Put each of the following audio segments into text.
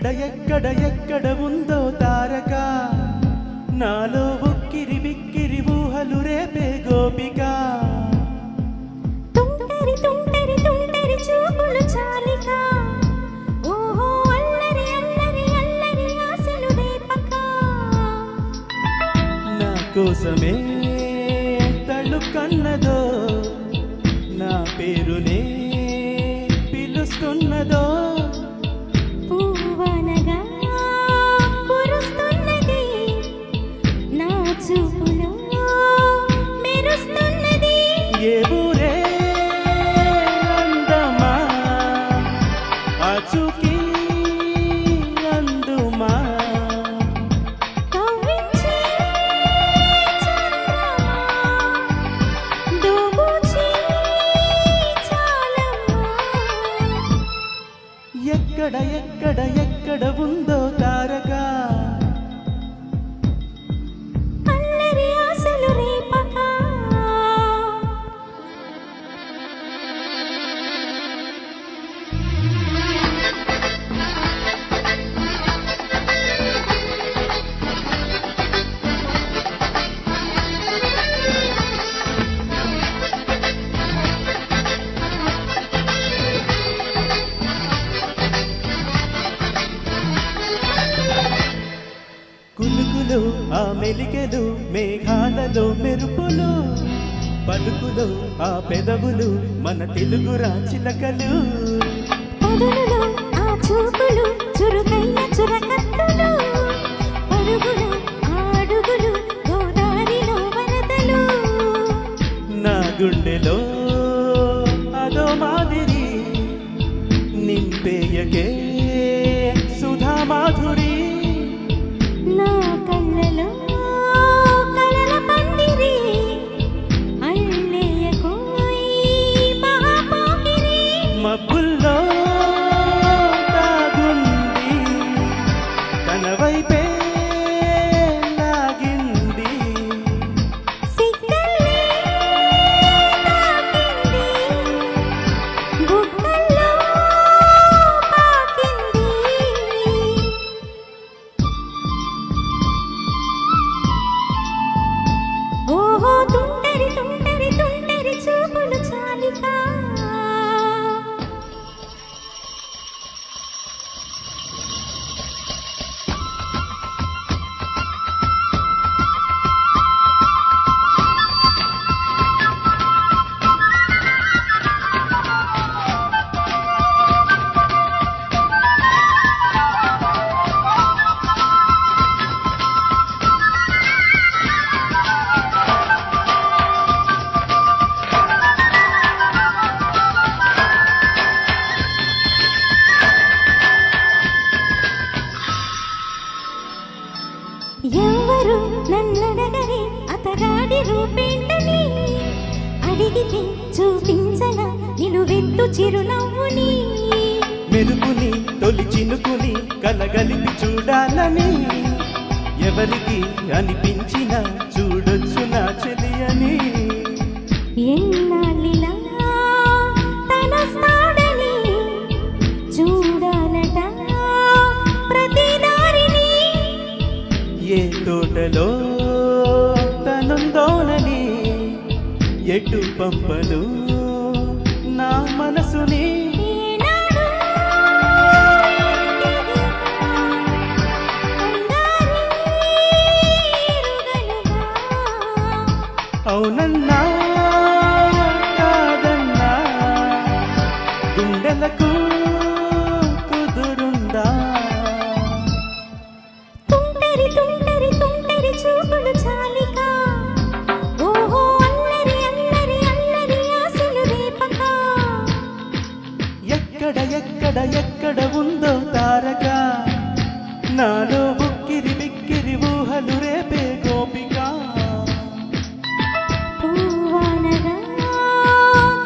ఎక్కడ ఉందో తారక నాలో ఉక్కిరి బిక్కిరి ఊహలు రేపే గోపిక తుంటరి చూపులు చాలిక ఓహో అల్లరి ఆశలు రేపక నా కోసమే తళుకన్నదో నా పేరునే పిలుస్తున్నదో పూవనగా కురుస్తున్నది నా చూపులో మెరుస్తున్నది ఏ ఊరే అందమా ఆచూకీ అందుమా కవ్వించే చంద్రమా దోబూచి చాలమ్మా ఎక్కడ ఉందో తారక అల్లరి ఆశలు రేపక కులుకులు ఆ మెలికెలు మేఘాలలో మెరుపులు పలుకులు ఆ పెదవులు మన తెలుగు రాచిలకలు పదునులు ఆ చూపులు చురుకైన చురకత్తులు పరుగులు ఆడుగులు గోదారిలో వరదలు నా గుండెలో అదో మాదిరి నింపేయకే సుధా మాధురి నా కళ్ళలో కలల పందిరి అల్లేయ కోయి మహాపోకిరి మబ్బుల్లో తాగుంది తన వైపే లాగింది సిగ్గల్లే తాకింది బుగ్గల్లో పాకింది ఓహో తుంటరి చూపులు చాలిక ఎవరు నన్నడగరే అతగాడి రూపేంటని అడిగితే చూపించన నిలువెత్తు చిరునవ్వుని మెరుపుని తొలి చినుకుని కలగలిపి చూడాలని ఎవరికి అనిపించిన చూడొచ్చు నా చెలియని ఎన్నాళ్ళిలా తనస్తాడని చూడాలట ప్రతి దారిని ఏ తోటలో తనుందోనని ఎటు పంపను నా మనసుని ఈనాడు ఇంటిదిగా కంగారు ఇరుగనుగా అవునన్నా కాదన్నా గుండెలకు కుదురుందా తుంటరి చూపులు చాలిక ఓహో అల్లరి ఆశలు రేపక ఎక్కడ ఉందో తారక నాలో ఉక్కిరి బిక్కిరి ఊహలు రేపే గోపిక పూవనగా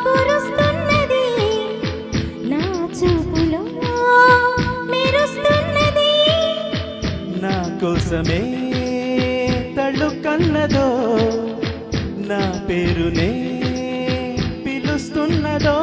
కురుస్తున్నది నా చూపులో మెరుస్తున్నది నా కోసమే తళుకన్నదో నా పేరునే పిలుస్తున్నదో